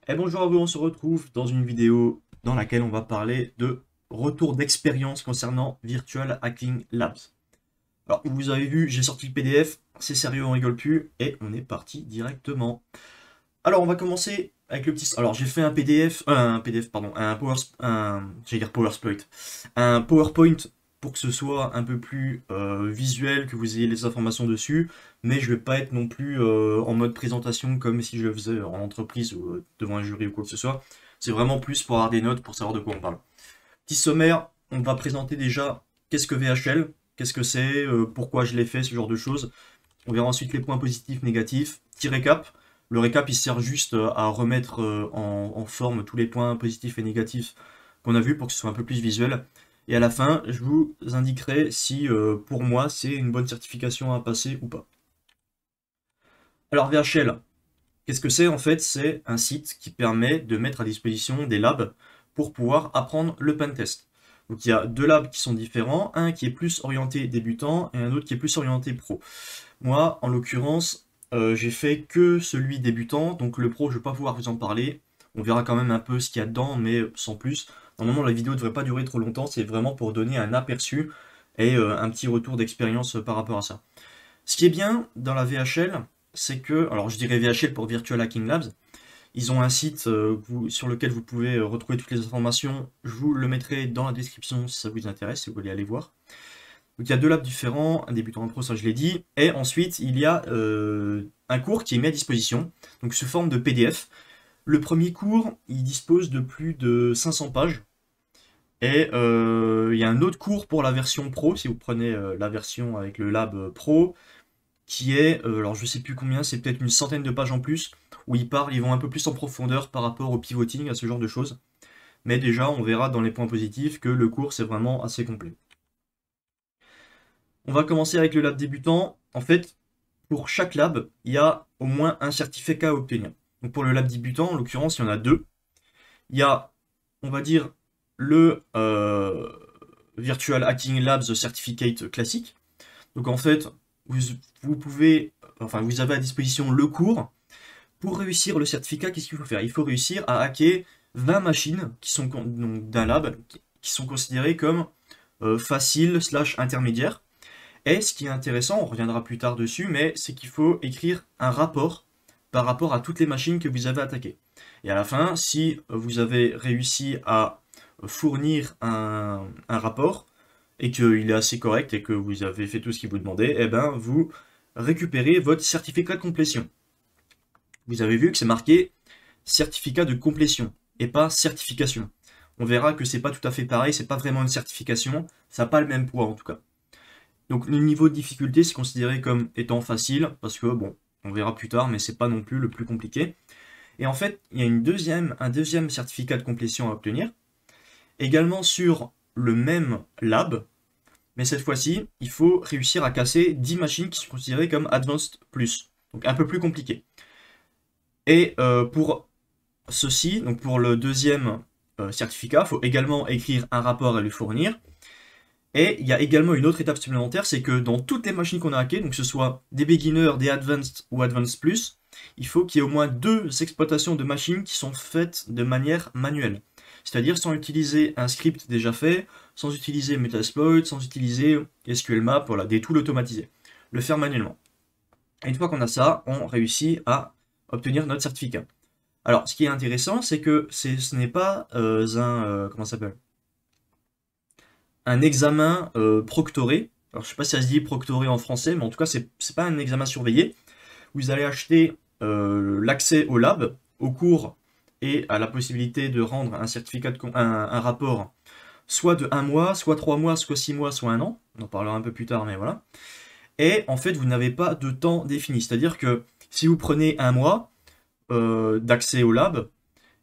Et bonjour à vous, on se retrouve dans une vidéo dans laquelle on va parler de retour d'expérience concernant Virtual Hacking Labs. Alors, vous avez vu, j'ai sorti le PDF, c'est sérieux, on rigole plus, et on est parti directement. Alors, on va commencer avec le petit... Alors, j'ai fait un PDF, pardon, j'allais dire PowerPoint, un PowerPoint pour que ce soit un peu plus visuel, que vous ayez les informations dessus, mais je vais pas être non plus en mode présentation comme si je le faisais en entreprise ou devant un jury ou quoi que ce soit. C'est vraiment plus pour avoir des notes, pour savoir de quoi on parle. Petit sommaire, on va présenter déjà qu'est-ce que VHL, qu'est-ce que c'est, pourquoi je l'ai fait, ce genre de choses. On verra ensuite les points positifs, négatifs. Petit récap. Le récap, il sert juste à remettre en forme tous les points positifs et négatifs qu'on a vus pour que ce soit un peu plus visuel. Et à la fin, je vous indiquerai si pour moi c'est une bonne certification à passer ou pas. Alors VHL, qu'est-ce que c'est en fait? C'est un site qui permet de mettre à disposition des labs pour pouvoir apprendre le pentest. Donc il y a deux labs qui sont différents, un qui est plus orienté débutant et un autre qui est plus orienté pro. Moi, en l'occurrence, j'ai fait que celui débutant, donc le pro, je ne vais pas pouvoir vous en parler. On verra quand même un peu ce qu'il y a dedans, mais sans plus. Normalement, la vidéo ne devrait pas durer trop longtemps, c'est vraiment pour donner un aperçu et un petit retour d'expérience par rapport à ça. Ce qui est bien dans la VHL, c'est que, alors je dirais VHL pour Virtual Hacking Labs, ils ont un site sur lequel vous pouvez retrouver toutes les informations. Je vous le mettrai dans la description si ça vous intéresse, si vous voulez aller voir. Donc il y a deux labs différents, un débutant, un pro, ça je l'ai dit. Et ensuite, il y a un cours qui est mis à disposition, donc sous forme de PDF. Le premier cours, il dispose de plus de 500 pages. Et il y a un autre cours pour la version pro, si vous prenez la version avec le lab pro, qui est, alors je sais plus combien, c'est peut-être une centaine de pages en plus, où ils vont un peu plus en profondeur par rapport au pivoting, à ce genre de choses. Mais déjà, on verra dans les points positifs que le cours, c'est vraiment assez complet. On va commencer avec le lab débutant. En fait, pour chaque lab, il y a au moins un certificat à obtenir. Donc pour le lab débutant, en l'occurrence, il y en a deux. Il y a, on va dire, le Virtual Hacking Labs Certificate classique. Donc en fait, vous pouvez, enfin vous avez à disposition le cours. Pour réussir le certificat, qu'est-ce qu'il faut faire? Il faut réussir à hacker 20 machines qui sont d'un lab qui sont considérées comme faciles / intermédiaires. Et ce qui est intéressant, on reviendra plus tard dessus, mais c'est qu'il faut écrire un rapport par rapport à toutes les machines que vous avez attaquées. Et à la fin, si vous avez réussi à fournir un rapport et qu'il est assez correct et que vous avez fait tout ce qu'il vous demandait, eh ben vous récupérez votre certificat de complétion. Vous avez vu que c'est marqué certificat de complétion et pas certification. On verra que c'est pas tout à fait pareil, c'est pas vraiment une certification, ça n'a pas le même poids en tout cas. Donc le niveau de difficulté c'est considéré comme étant facile, parce que bon, on verra plus tard, mais c'est pas non plus le plus compliqué. Et en fait, il y a un deuxième certificat de complétion à obtenir, également sur le même lab, mais cette fois-ci, il faut réussir à casser 10 machines qui sont considérées comme Advanced Plus, donc un peu plus compliqué. Et pour ceci, donc pour le deuxième certificat, il faut également écrire un rapport à lui fournir. Et il y a également une autre étape supplémentaire, c'est que dans toutes les machines qu'on a hackées, donc que ce soit des beginners, des advanced ou advanced plus, il faut qu'il y ait au moins 2 exploitations de machines qui sont faites de manière manuelle. C'est-à-dire sans utiliser un script déjà fait, sans utiliser Metasploit, sans utiliser SQLmap, voilà, des tools automatisés. Le faire manuellement. Et une fois qu'on a ça, on réussit à obtenir notre certificat. Alors, ce qui est intéressant, c'est que ce n'est pas comment ça s'appelle? Un examen proctoré. Alors, je sais pas si ça se dit proctoré en français, mais en tout cas, c'est pas un examen surveillé. Vous allez acheter l'accès au lab, au cours et à la possibilité de rendre un certificat, un rapport, soit de 1 mois, soit 3 mois, soit 6 mois, soit 1 an. On en parlera un peu plus tard, mais voilà. Et en fait, vous n'avez pas de temps défini. C'est-à-dire que si vous prenez 1 mois d'accès au lab,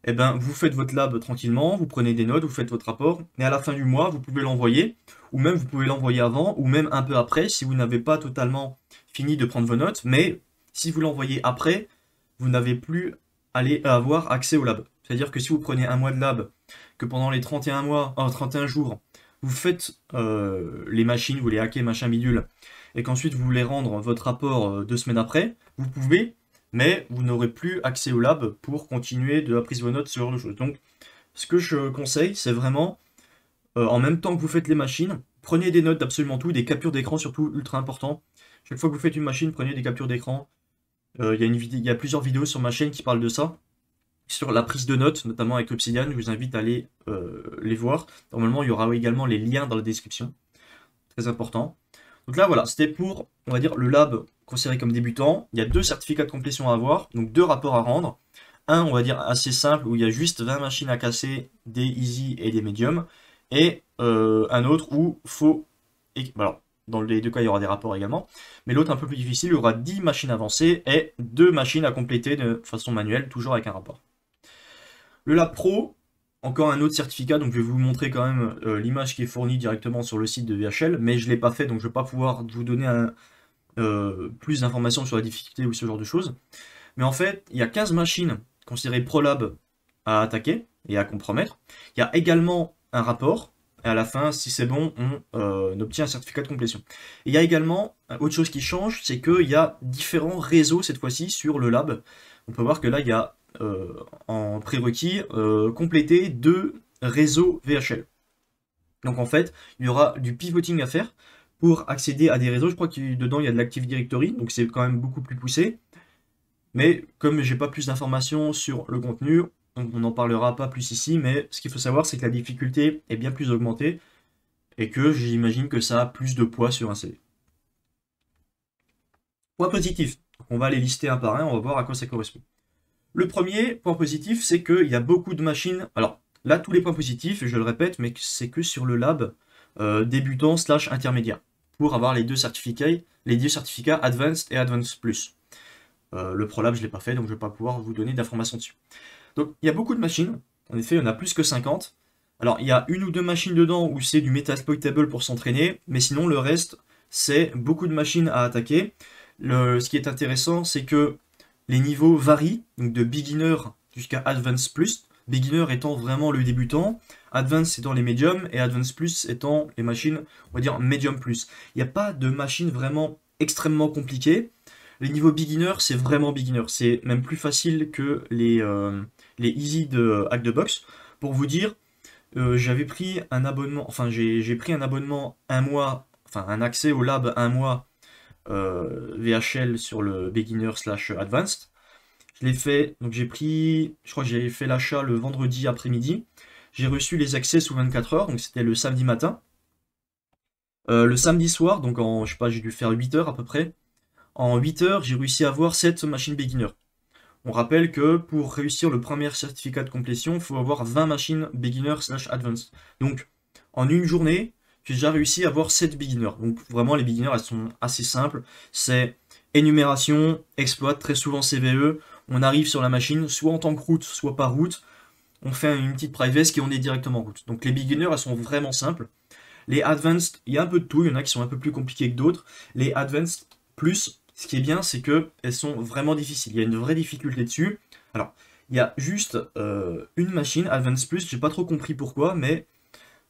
eh ben, vous faites votre lab tranquillement, vous prenez des notes, vous faites votre rapport, et à la fin du mois, vous pouvez l'envoyer, ou même vous pouvez l'envoyer avant, ou même un peu après, si vous n'avez pas totalement fini de prendre vos notes, mais si vous l'envoyez après, vous n'avez plus à avoir accès au lab. C'est-à-dire que si vous prenez 1 mois de lab, que pendant les 31 jours, vous faites les machines, vous les hackez, machin bidule, et qu'ensuite vous voulez rendre votre rapport 2 semaines après, vous pouvez, mais vous n'aurez plus accès au lab pour continuer de la prise de vos notes, ce genre de choses. Donc, ce que je conseille, c'est vraiment, en même temps que vous faites les machines, prenez des notes d'absolument tout, des captures d'écran surtout, ultra important. Chaque fois que vous faites une machine, prenez des captures d'écran. Il y a plusieurs vidéos sur ma chaîne qui parlent de ça, sur la prise de notes, notamment avec Obsidian. Je vous invite à aller les voir. Normalement, il y aura également les liens dans la description. Très important. Donc là, voilà, c'était pour, on va dire, le lab considéré comme débutant. Il y a 2 certificats de complétion à avoir, donc 2 rapports à rendre. Un, on va dire, assez simple, où il y a juste 20 machines à casser, des easy et des medium. Et un autre où faut... Alors, dans les 2 cas, il y aura des rapports également. Mais l'autre, un peu plus difficile, il y aura 10 machines avancées et 2 machines à compléter de façon manuelle, toujours avec un rapport. Le Lab Pro, encore un autre certificat, donc je vais vous montrer quand même l'image qui est fournie directement sur le site de VHL, mais je ne l'ai pas fait, donc je ne vais pas pouvoir vous donner plus d'informations sur la difficulté ou ce genre de choses. Mais en fait, il y a 15 machines considérées ProLab à attaquer et à compromettre. Il y a également un rapport, et à la fin, si c'est bon, on obtient un certificat de complétion. Et il y a également, autre chose qui change, c'est qu'il y a différents réseaux cette fois-ci sur le lab. On peut voir que là, il y a en prérequis compléter 2 réseaux VHL. Donc en fait, il y aura du pivoting à faire pour accéder à des réseaux. Je crois que dedans, il y a de l'Active Directory, donc c'est quand même beaucoup plus poussé. Mais comme j'ai pas plus d'informations sur le contenu, on n'en parlera pas plus ici, mais ce qu'il faut savoir, c'est que la difficulté est bien plus augmentée et que j'imagine que ça a plus de poids sur un CV. Point positif, on va les lister un par un, on va voir à quoi ça correspond. Le premier point positif, c'est qu'il y a beaucoup de machines. Alors là, tous les points positifs, je le répète, mais c'est que sur le lab débutant / intermédiaire pour avoir les deux certificats Advanced et Advanced Plus. Le ProLab, je ne l'ai pas fait, donc je ne vais pas pouvoir vous donner d'informations dessus. Donc il y a beaucoup de machines. En effet, il y en a plus que 50. Alors il y a 1 ou 2 machines dedans où c'est du Metasploitable pour s'entraîner, mais sinon le reste, c'est beaucoup de machines à attaquer. Ce qui est intéressant, c'est que les niveaux varient, donc de beginner jusqu'à advanced plus, beginner étant vraiment le débutant, advanced étant les medium et advanced plus étant les machines, on va dire medium plus. Il n'y a pas de machine vraiment extrêmement compliquée. Les niveaux beginner, c'est vraiment beginner. C'est même plus facile que les easy de Hack the Box. Pour vous dire, j'avais pris un abonnement, enfin j'ai pris un abonnement un mois, enfin un accès au lab un mois VHL sur le beginner / advanced. Je l'ai fait, donc j'ai pris, je crois que j'ai fait l'achat le vendredi après-midi. J'ai reçu les accès sous 24 heures, donc c'était le samedi matin. Le samedi soir, donc je sais pas, j'ai dû faire 8 heures à peu près. En 8 heures, j'ai réussi à avoir 7 machines beginner. On rappelle que pour réussir le premier certificat de complétion, il faut avoir 20 machines beginner / advanced. Donc en une journée, j'ai déjà réussi à avoir 7 beginners. Donc vraiment, les beginners, elles sont assez simples. C'est énumération, exploit, très souvent CVE. On arrive sur la machine, soit en tant que route, soit par route. On fait une petite private et on est directement en route. Donc les beginners, elles sont vraiment simples. Les advanced, il y a un peu de tout. Il y en a qui sont un peu plus compliqués que d'autres. Les advanced plus, ce qui est bien, c'est qu'elles sont vraiment difficiles. Il y a une vraie difficulté dessus. Alors, il y a juste une machine, Advanced Plus, j'ai pas trop compris pourquoi, mais...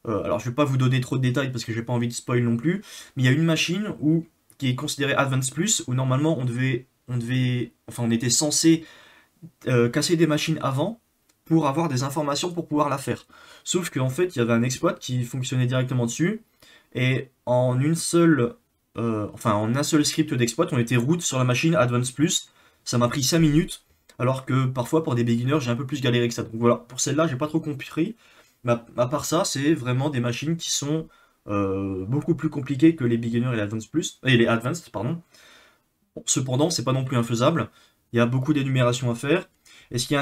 alors, je vais pas vous donner trop de détails parce que j'ai pas envie de spoil non plus, mais il y a une machine qui est considérée Advanced Plus, où normalement on était censé casser des machines avant pour avoir des informations pour pouvoir la faire. Sauf qu'en fait, il y avait un exploit qui fonctionnait directement dessus, et en un seul script d'exploit, on était route sur la machine Advanced Plus. Ça m'a pris 5 minutes, alors que parfois pour des beginners, j'ai un peu plus galéré que ça. Donc voilà, pour celle-là, j'ai pas trop compris. Mais à part ça, c'est vraiment des machines qui sont beaucoup plus compliquées que les beginners et les Advanced Plus, et les Advanced, pardon. Bon, cependant, c'est pas non plus infaisable. Il y a beaucoup d'énumération à faire. Et ce qui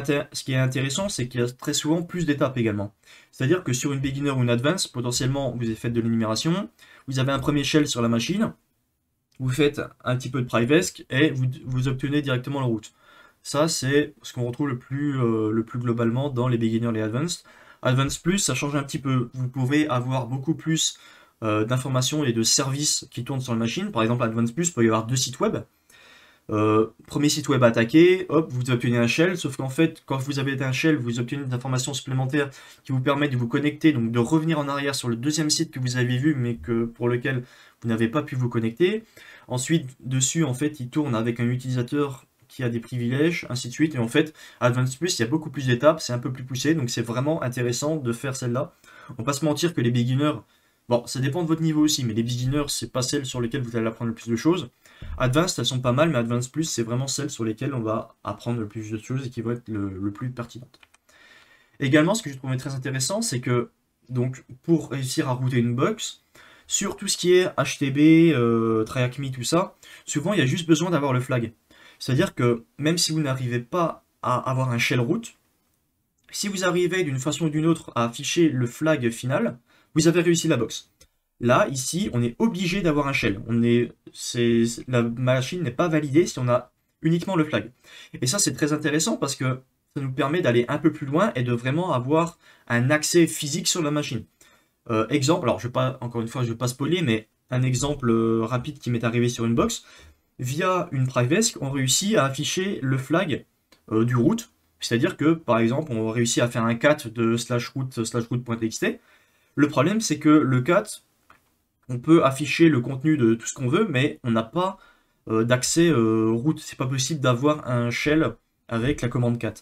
est intéressant, c'est qu'il y a très souvent plus d'étapes également. C'est-à-dire que sur une beginner ou une advance, potentiellement, vous avez fait de l'énumération, vous avez un premier shell sur la machine, vous faites un petit peu de privesc et vous obtenez directement la route. Ça, c'est ce qu'on retrouve le plus globalement dans les beginners et les advanced. Advanced plus, ça change un petit peu. Vous pouvez avoir beaucoup plus d'informations et de services qui tournent sur la machine. Par exemple, Advanced plus, il peut y avoir 2 sites web. Premier site web attaqué, hop, vous obtenez un shell, sauf qu'en fait, quand vous avez un shell, vous obtenez des informations supplémentaires qui vous permettent de vous connecter, donc de revenir en arrière sur le deuxième site que vous avez vu, mais pour lequel vous n'avez pas pu vous connecter. Ensuite, dessus, en fait, il tourne avec un utilisateur qui a des privilèges, ainsi de suite. Et en fait, Advanced Plus, il y a beaucoup plus d'étapes, c'est un peu plus poussé, donc c'est vraiment intéressant de faire celle-là. On va pas se mentir que les beginners, bon, ça dépend de votre niveau aussi, mais les beginners, c'est pas celles sur lesquelles vous allez apprendre le plus de choses. Advanced, elles sont pas mal, mais Advanced Plus, c'est vraiment celles sur lesquelles on va apprendre le plus de choses et qui vont être le plus pertinentes. Également, ce que je trouvais très intéressant, c'est que, donc, pour réussir à router une box, sur tout ce qui est HTB, TryHackMe, tout ça, souvent il y a juste besoin d'avoir le flag. C'est-à-dire que même si vous n'arrivez pas à avoir un shell root, si vous arrivez d'une façon ou d'une autre à afficher le flag final, vous avez réussi la box. Là, ici, on est obligé d'avoir un shell. La machine n'est pas validée si on a uniquement le flag. Et ça, c'est très intéressant parce que ça nous permet d'aller un peu plus loin et de vraiment avoir un accès physique sur la machine. Exemple, alors je vais pas, encore une fois, je vais pas spoiler, mais un exemple rapide qui m'est arrivé sur une box, via une Privesk, on réussit à afficher le flag du root, c'est-à-dire que par exemple, on réussit à faire un cat de /root/root.txt. Le problème, c'est que le cat, on peut afficher le contenu de tout ce qu'on veut, mais on n'a pas d'accès root. C'est pas possible d'avoir un shell avec la commande cat.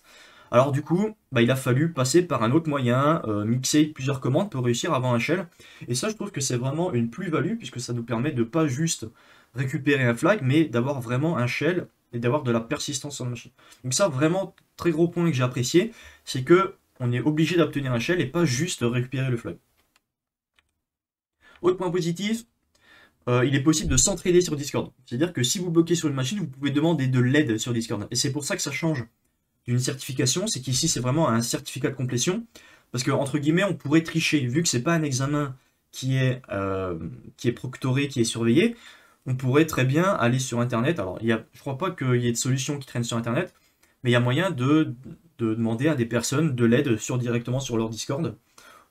Alors du coup, il a fallu passer par un autre moyen, mixer plusieurs commandes pour réussir à avoir un shell. Et ça, je trouve que c'est vraiment une plus-value, puisque ça nous permet de pas juste récupérer un flag, mais d'avoir vraiment un shell et d'avoir de la persistance sur la machine. Donc ça, vraiment, très gros point que j'ai apprécié, c'est que on est obligé d'obtenir un shell et pas juste récupérer le flag. Autre point positif, il est possible de s'entraider sur Discord. C'est-à-dire que si vous bloquez sur une machine, vous pouvez demander de l'aide sur Discord. Et c'est pour ça que ça change d'une certification, c'est qu'ici c'est vraiment un certificat de complétion, parce que entre guillemets on pourrait tricher, vu que c'est pas un examen qui est proctoré, qui est surveillé, on pourrait très bien aller sur internet. Alors je crois pas qu'il y ait de solution qui traîne sur internet, mais il y a moyen de demander à des personnes de l'aide directement sur leur Discord.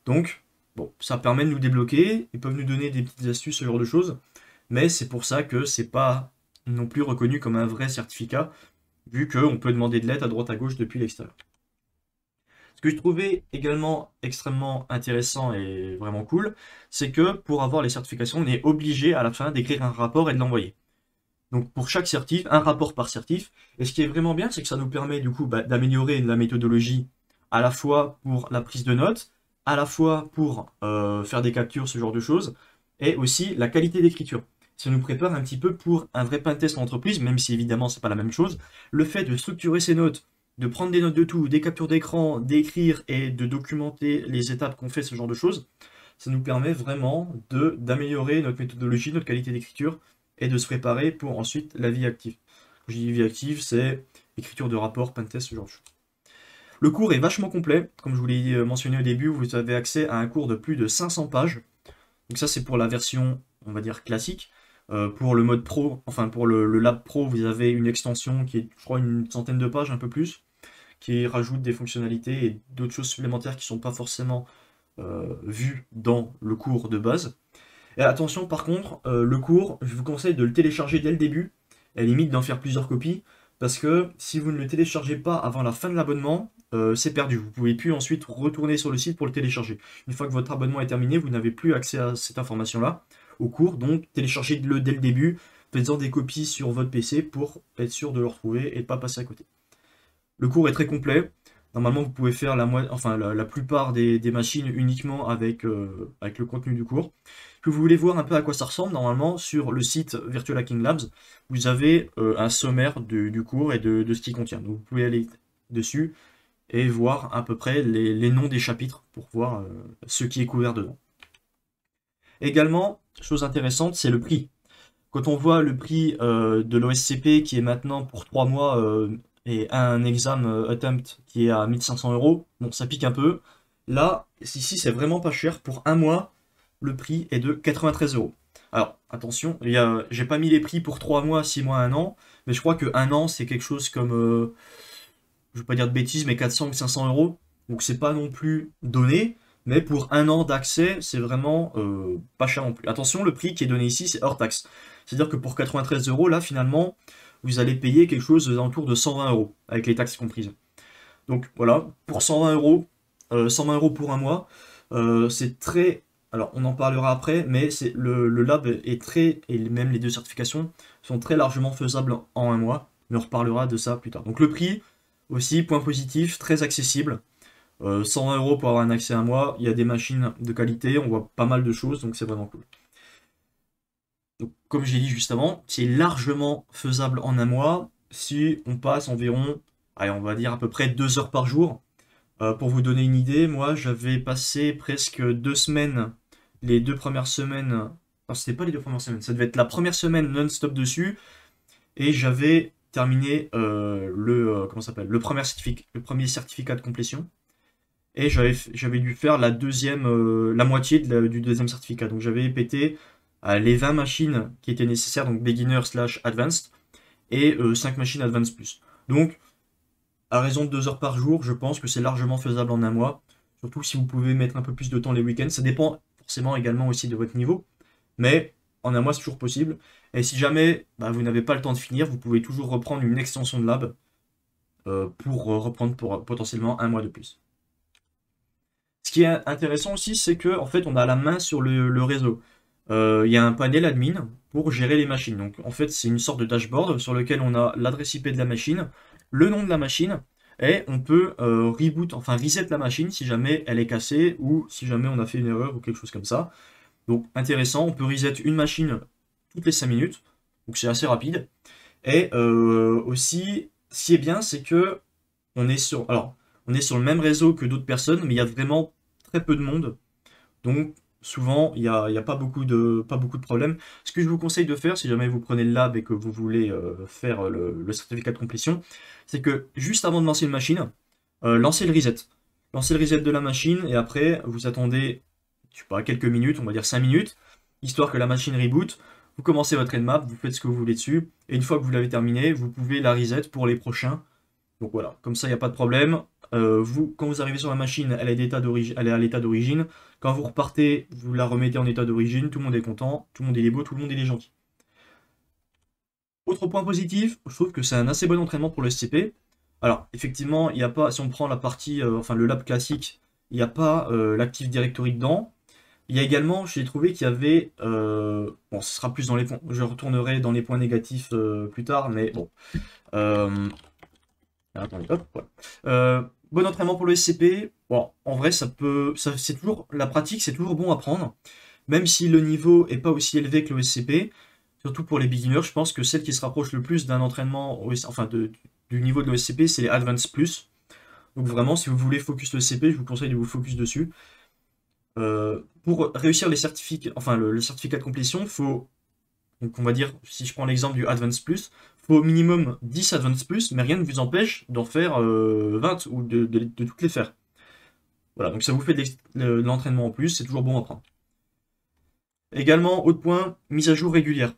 Donc bon, ça permet de nous débloquer, ils peuvent nous donner des petites astuces, ce genre de choses, mais c'est pour ça que c'est pas non plus reconnu comme un vrai certificat, vu qu'on peut demander de l'aide à droite à gauche depuis l'extérieur. Ce que je trouvais également extrêmement intéressant et vraiment cool, c'est que pour avoir les certifications, on est obligé à la fin d'écrire un rapport et de l'envoyer. Donc pour chaque certif, un rapport par certif. Et ce qui est vraiment bien, c'est que ça nous permet du coup d'améliorer la méthodologie à la fois pour la prise de notes, à la fois pour faire des captures, ce genre de choses, et aussi la qualité d'écriture. Ça nous prépare un petit peu pour un vrai pentest en entreprise, même si évidemment c'est pas la même chose. Le fait de structurer ses notes, de prendre des notes de tout, des captures d'écran, d'écrire et de documenter les étapes qu'on fait, ce genre de choses, ça nous permet vraiment d'améliorer notre méthodologie, notre qualité d'écriture et de se préparer pour ensuite la vie active. Quand je dis vie active, c'est écriture de rapport, pentest, ce genre de choses. Le cours est vachement complet, comme je vous l'ai mentionné au début, vous avez accès à un cours de plus de 500 pages. Donc ça c'est pour la version, on va dire, classique. Pour le mode pro, enfin pour le lab pro, vous avez une extension qui est, je crois, une centaine de pages, un peu plus, qui rajoute des fonctionnalités et d'autres choses supplémentaires qui ne sont pas forcément vues dans le cours de base. Et attention, par contre, le cours, je vous conseille de le télécharger dès le début, et limite d'en faire plusieurs copies, parce que si vous ne le téléchargez pas avant la fin de l'abonnement, c'est perdu. Vous ne pouvez plus ensuite retourner sur le site pour le télécharger. Une fois que votre abonnement est terminé, vous n'avez plus accès à cette information-là au cours, donc téléchargez-le dès le début, faites-en des copies sur votre PC pour être sûr de le retrouver et de ne pas passer à côté. Le cours est très complet. Normalement, vous pouvez faire la plupart des machines uniquement avec le contenu du cours. Si vous voulez voir un peu à quoi ça ressemble, normalement, sur le site Virtual Hacking Labs, vous avez un sommaire du cours et de ce qu'il contient. Donc vous pouvez aller dessus et voir à peu près les noms des chapitres pour voir ce qui est couvert dedans. Également, chose intéressante, c'est le prix. Quand on voit le prix de l'OSCP qui est maintenant pour 3 mois et un exam attempt qui est à 1500 €, bon, ça pique un peu. Là, ici, c'est vraiment pas cher. Pour un mois, le prix est de 93 €. Alors, attention, j'ai pas mis les prix pour 3 mois, 6 mois, 1 an, mais je crois que 1 an, c'est quelque chose comme, je veux pas dire de bêtises, mais 400 ou 500 €. Donc, c'est pas non plus donné. Mais pour 1 an d'accès, c'est vraiment pas cher non plus. Attention, le prix qui est donné ici, c'est hors taxe. C'est-à-dire que pour 93 €, là, finalement, vous allez payer quelque chose aux alentours de 120 €, avec les taxes comprises. Donc voilà, pour 120 €, 120 € pour un mois, c'est très... Alors, on en parlera après, mais le lab est très... Et même les deux certifications sont très largement faisables en un mois. mais on reparlera de ça plus tard. Donc le prix, aussi, point positif, très accessible. 120 € pour avoir un accès à un mois, il y a des machines de qualité, on voit pas mal de choses, donc c'est vraiment cool. Donc, comme j'ai dit juste avant, c'est largement faisable en un mois si on passe environ, allez, on va dire à peu près 2 heures par jour. Pour vous donner une idée, moi j'avais passé presque 2 semaines, les 2 premières semaines, enfin c'était pas les 2 premières semaines, ça devait être la première semaine non-stop dessus, et j'avais terminé comment ça s'appelle, le premier certificat de complétion, et j'avais dû faire la moitié du deuxième certificat, donc j'avais pété les 20 machines qui étaient nécessaires, donc beginner slash advanced, et 5 machines advanced plus. Donc à raison de 2 heures par jour, je pense que c'est largement faisable en un mois. Surtout si vous pouvez mettre un peu plus de temps les week-ends. Ça dépend forcément également aussi de votre niveau. Mais en un mois, c'est toujours possible. Et si jamais vous n'avez pas le temps de finir, vous pouvez toujours reprendre une extension de lab pour reprendre potentiellement un mois de plus. Ce qui est intéressant aussi, c'est que en fait, on a la main sur le réseau. Il y a un panel admin pour gérer les machines. Donc en fait, c'est une sorte de dashboard sur lequel on a l'adresse IP de la machine, le nom de la machine, et on peut reboot, enfin reset la machine si jamais elle est cassée ou si jamais on a fait une erreur ou quelque chose comme ça. Donc intéressant, on peut reset une machine toutes les 5 minutes, donc c'est assez rapide. Et aussi, ce qui est bien, c'est que on est sur le même réseau que d'autres personnes, mais il y a vraiment très peu de monde. Donc souvent, il y a pas beaucoup de problèmes. Ce que je vous conseille de faire, si jamais vous prenez le lab et que vous voulez faire le certificat de complétion, c'est que juste avant de lancer une machine, lancez le reset. Lancez le reset de la machine et après, vous attendez, je sais pas, quelques minutes, on va dire 5 minutes, histoire que la machine reboot. Vous commencez votre Nmap, vous faites ce que vous voulez dessus, et une fois que vous l'avez terminé, vous pouvez la reset pour les prochains. Donc voilà, comme ça, il n'y a pas de problème. Quand vous arrivez sur la machine, elle est à l'état d'origine. Quand vous repartez, vous la remettez en état d'origine. Tout le monde est content, tout le monde est beau, tout le monde est gentil. Autre point positif, je trouve que c'est un assez bon entraînement pour le SCP. Alors, effectivement, il n'y a pas, si on prend la partie, enfin le lab classique, il n'y a pas l'Active Directory dedans. Il y a également, j'ai trouvé qu'il y avait, bon, ce sera plus dans les points, je retournerai dans les points négatifs plus tard, mais bon. Attendez, hop, voilà. Bon entraînement pour le SCP. Bon, en vrai, c'est toujours, la pratique, c'est toujours bon à prendre, même si le niveau est pas aussi élevé que le SCP. Surtout pour les beginners, je pense que celle qui se rapproche le plus d'un entraînement, enfin du niveau de l'OSCP, c'est les Advanced Plus. Donc vraiment, si vous voulez focus le SCP, je vous conseille de vous focus dessus. Pour réussir les certificats, enfin le certificat de complétion, faut, donc on va dire, si je prends l'exemple du Advanced Plus, faut au minimum 10 Advanced Plus, mais rien ne vous empêche d'en faire 20 ou de toutes les faire. Voilà, donc ça vous fait de l'entraînement en plus, c'est toujours bon à prendre. Également, autre point, mise à jour régulière.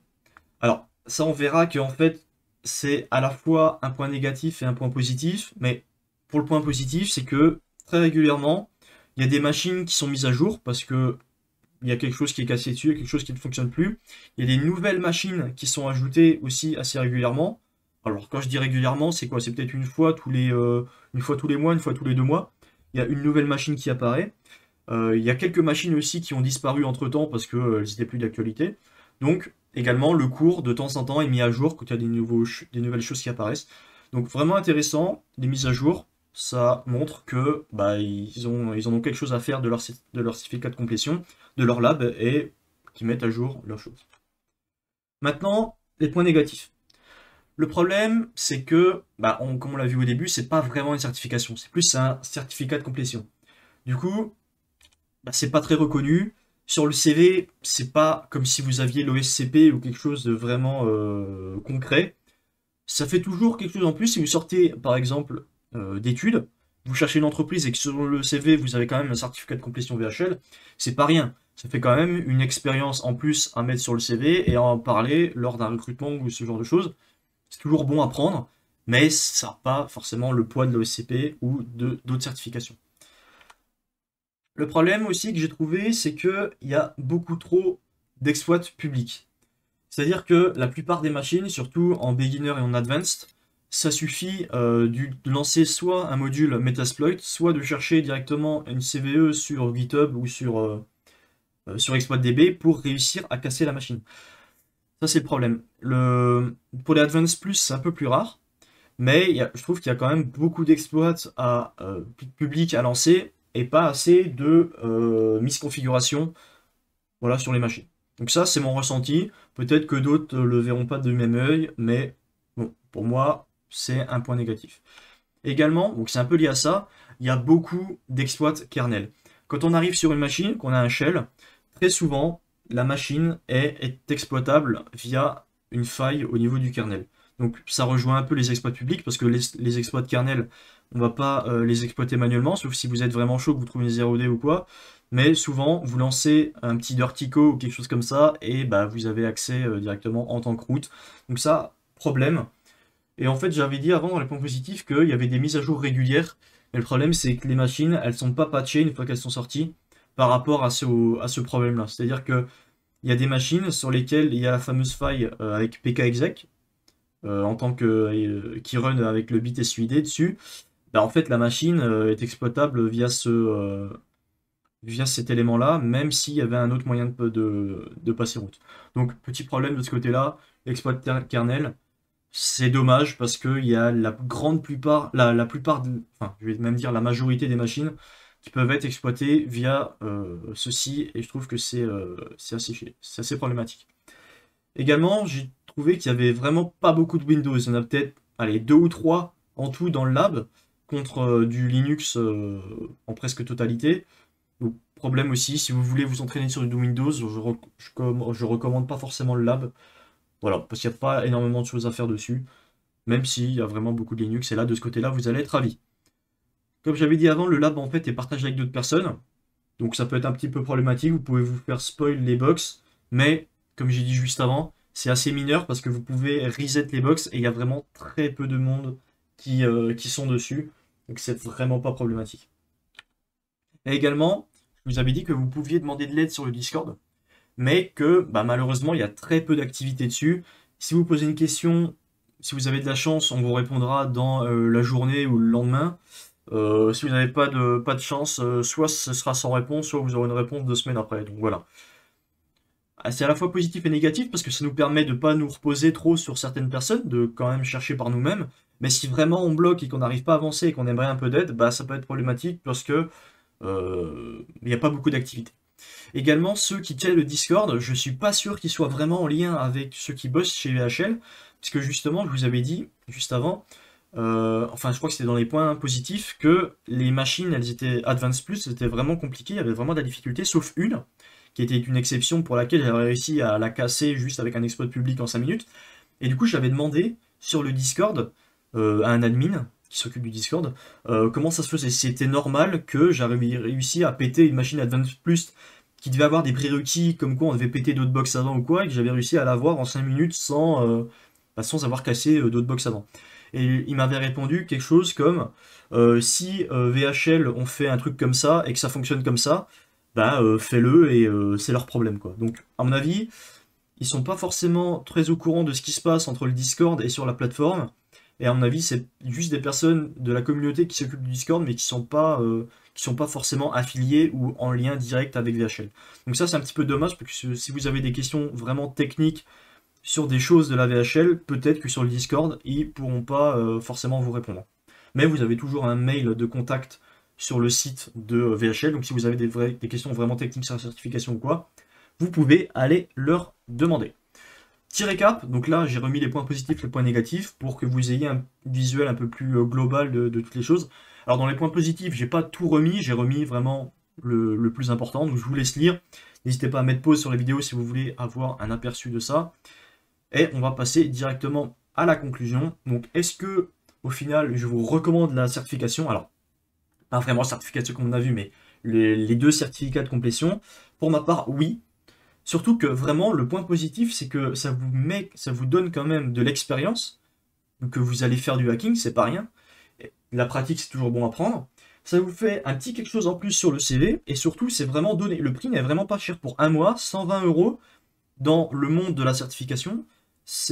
Alors, ça on verra que en fait, c'est à la fois un point négatif et un point positif, mais pour le point positif, c'est que très régulièrement, il y a des machines qui sont mises à jour parce que il y a quelque chose qui est cassé dessus, il y a quelque chose qui ne fonctionne plus. Il y a des nouvelles machines qui sont ajoutées aussi assez régulièrement. Alors quand je dis régulièrement, c'est quoi? C'est peut-être une fois tous les mois, une fois tous les 2 mois. Il y a une nouvelle machine qui apparaît. Il y a quelques machines aussi qui ont disparu entre-temps parce qu'elles n'étaient plus d'actualité. Donc également le cours de temps en temps est mis à jour quand il y a des nouvelles choses qui apparaissent. Donc vraiment intéressant, les mises à jour. Ça montre que ils en ont quelque chose à faire de leur certificat de complétion, de leur lab, et qui mettent à jour leurs choses. Maintenant, les points négatifs. Le problème, c'est que, comme on l'a vu au début, c'est pas vraiment une certification, c'est plus un certificat de complétion. Du coup, c'est pas très reconnu. Sur le CV, c'est pas comme si vous aviez l'OSCP ou quelque chose de vraiment concret. Ça fait toujours quelque chose en plus si vous sortez, par exemple, d'études, vous cherchez une entreprise et que sur le CV vous avez quand même un certificat de complétion VHL, c'est pas rien. Ça fait quand même une expérience en plus à mettre sur le CV et à en parler lors d'un recrutement ou ce genre de choses. C'est toujours bon à prendre, mais ça n'a pas forcément le poids de l'OSCP ou d'autres certifications. Le problème aussi que j'ai trouvé, c'est qu'il y a beaucoup trop d'exploits publics. C'est-à-dire que la plupart des machines, surtout en beginner et en advanced, ça suffit de lancer soit un module Metasploit, soit de chercher directement une CVE sur GitHub ou sur ExploitDB pour réussir à casser la machine. Ça, c'est le problème. Pour les Advanced Plus, c'est un peu plus rare. Mais je trouve qu'il y a quand même beaucoup d'exploits publics à lancer et pas assez de misconfiguration voilà, sur les machines. Donc ça, c'est mon ressenti. Peut-être que d'autres le verront pas de même œil, mais bon, pour moi, c'est un point négatif. Également, donc c'est un peu lié à ça, il y a beaucoup d'exploits kernel. Quand on arrive sur une machine, qu'on a un shell, très souvent, la machine est exploitable via une faille au niveau du kernel. Donc ça rejoint un peu les exploits publics, parce que les exploits de kernel, on va pas les exploiter manuellement, sauf si vous êtes vraiment chaud, que vous trouvez une 0D ou quoi. Mais souvent, vous lancez un petit Dirtico ou quelque chose comme ça, et bah, vous avez accès directement en tant que root. Donc ça, problème. Et en fait, j'avais dit avant dans les points positifs qu'il y avait des mises à jour régulières. Mais le problème, c'est que les machines, elles sont pas patchées une fois qu'elles sont sorties par rapport à ce problème-là. C'est-à-dire que il y a des machines sur lesquelles il y a la fameuse faille avec pkexec en tant que qui run avec le bit SUID dessus. Bah, en fait, la machine est exploitable via cet élément-là, même s'il y avait un autre moyen de passer route. Donc, petit problème de ce côté-là, l'exploit kernel. C'est dommage parce qu'il y a la grande plupart, la plupart, enfin, je vais même dire la majorité des machines qui peuvent être exploitées via ceci, et je trouve que c'est assez problématique. Également, j'ai trouvé qu'il y avait vraiment pas beaucoup de Windows. Il y en a peut-être, allez, 2 ou 3 en tout dans le lab, contre du Linux en presque totalité. Donc, problème aussi, si vous voulez vous entraîner sur du Windows, je recommande pas forcément le lab. Voilà, parce qu'il n'y a pas énormément de choses à faire dessus, même s'il y a vraiment beaucoup de Linux, et là, de ce côté-là, vous allez être ravis. Comme j'avais dit avant, le lab, en fait, est partagé avec d'autres personnes, donc ça peut être un petit peu problématique, vous pouvez vous faire spoil les box, mais, comme j'ai dit juste avant, c'est assez mineur, parce que vous pouvez reset les box, et il y a vraiment très peu de monde qui sont dessus, donc c'est vraiment pas problématique. Et également, je vous avais dit que vous pouviez demander de l'aide sur le Discord, mais que bah, malheureusement il y a très peu d'activité dessus. Si vous posez une question, si vous avez de la chance, on vous répondra dans la journée ou le lendemain. Si vous n'avez pas de chance, soit ce sera sans réponse, soit vous aurez une réponse 2 semaines après. Donc voilà. Ah, c'est à la fois positif et négatif parce que ça nous permet de ne pas nous reposer trop sur certaines personnes, de quand même chercher par nous-mêmes. Mais si vraiment on bloque et qu'on n'arrive pas à avancer et qu'on aimerait un peu d'aide, bah ça peut être problématique parce que il n'y a pas beaucoup d'activité. Également, ceux qui tiennent le Discord, je suis pas sûr qu'ils soient vraiment en lien avec ceux qui bossent chez VHL, puisque justement, je vous avais dit juste avant, enfin, je crois que c'était dans les points positifs, que les machines, elles étaient Advanced Plus, c'était vraiment compliqué, il y avait vraiment de la difficulté, sauf une, qui était une exception pour laquelle j'avais réussi à la casser juste avec un exploit public en 5 minutes. Et du coup, j'avais demandé sur le Discord à un admin qui s'occupe du Discord comment ça se faisait. C'était normal que j'avais réussi à péter une machine Advanced Plus qui devait avoir des prérequis comme quoi on devait péter d'autres box avant ou quoi, et que j'avais réussi à l'avoir en 5 minutes sans avoir cassé d'autres box avant. Et il m'avait répondu quelque chose comme si VHL ont fait un truc comme ça et que ça fonctionne comme ça, bah fais-le et c'est leur problème quoi. Donc à mon avis, ils sont pas forcément très au courant de ce qui se passe entre le Discord et sur la plateforme. Et à mon avis, c'est juste des personnes de la communauté qui s'occupent du Discord, mais qui sont pas forcément affiliés ou en lien direct avec VHL. Donc ça, c'est un petit peu dommage, parce que si vous avez des questions vraiment techniques sur des choses de la VHL, peut-être que sur le Discord, ils pourront pas forcément vous répondre. Mais vous avez toujours un mail de contact sur le site de VHL, donc si vous avez des questions vraiment techniques sur la certification ou quoi, vous pouvez aller leur demander. Petit récap, donc là j'ai remis les points positifs, les points négatifs pour que vous ayez un visuel un peu plus global de toutes les choses. Alors dans les points positifs, j'ai pas tout remis, j'ai remis vraiment le plus important, donc je vous laisse lire. N'hésitez pas à mettre pause sur la vidéo si vous voulez avoir un aperçu de ça. Et on va passer directement à la conclusion. Donc est-ce que au final je vous recommande la certification? Alors, pas vraiment la certification comme on a vu, mais les 2 certificats de complétion. Pour ma part, oui. Surtout que vraiment, le point positif, c'est que ça vous donne quand même de l'expérience, que vous allez faire du hacking, c'est pas rien. La pratique, c'est toujours bon à prendre. Ça vous fait un petit quelque chose en plus sur le CV, et surtout, c'est vraiment donné. Le prix n'est vraiment pas cher pour un mois, 120 € dans le monde de la certification.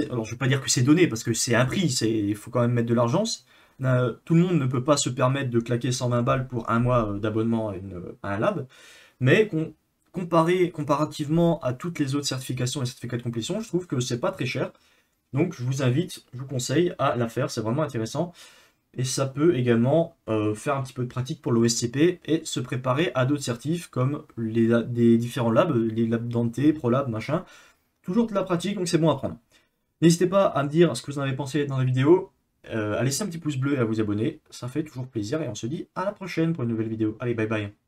Alors, je vais pas dire que c'est donné, parce que c'est un prix, il faut quand même mettre de l'argent. Tout le monde ne peut pas se permettre de claquer 120 balles pour un mois d'abonnement à un lab, mais comparativement à toutes les autres certifications et certificats de complétion, je trouve que c'est pas très cher. Donc je vous invite, je vous conseille à la faire, c'est vraiment intéressant. Et ça peut également faire un petit peu de pratique pour l'OSCP et se préparer à d'autres certifs comme des différents labs, les labs Dante, ProLab, machin. Toujours de la pratique, donc c'est bon à prendre. N'hésitez pas à me dire ce que vous en avez pensé dans la vidéo, à laisser un petit pouce bleu et à vous abonner, ça fait toujours plaisir et on se dit à la prochaine pour une nouvelle vidéo. Allez, bye bye.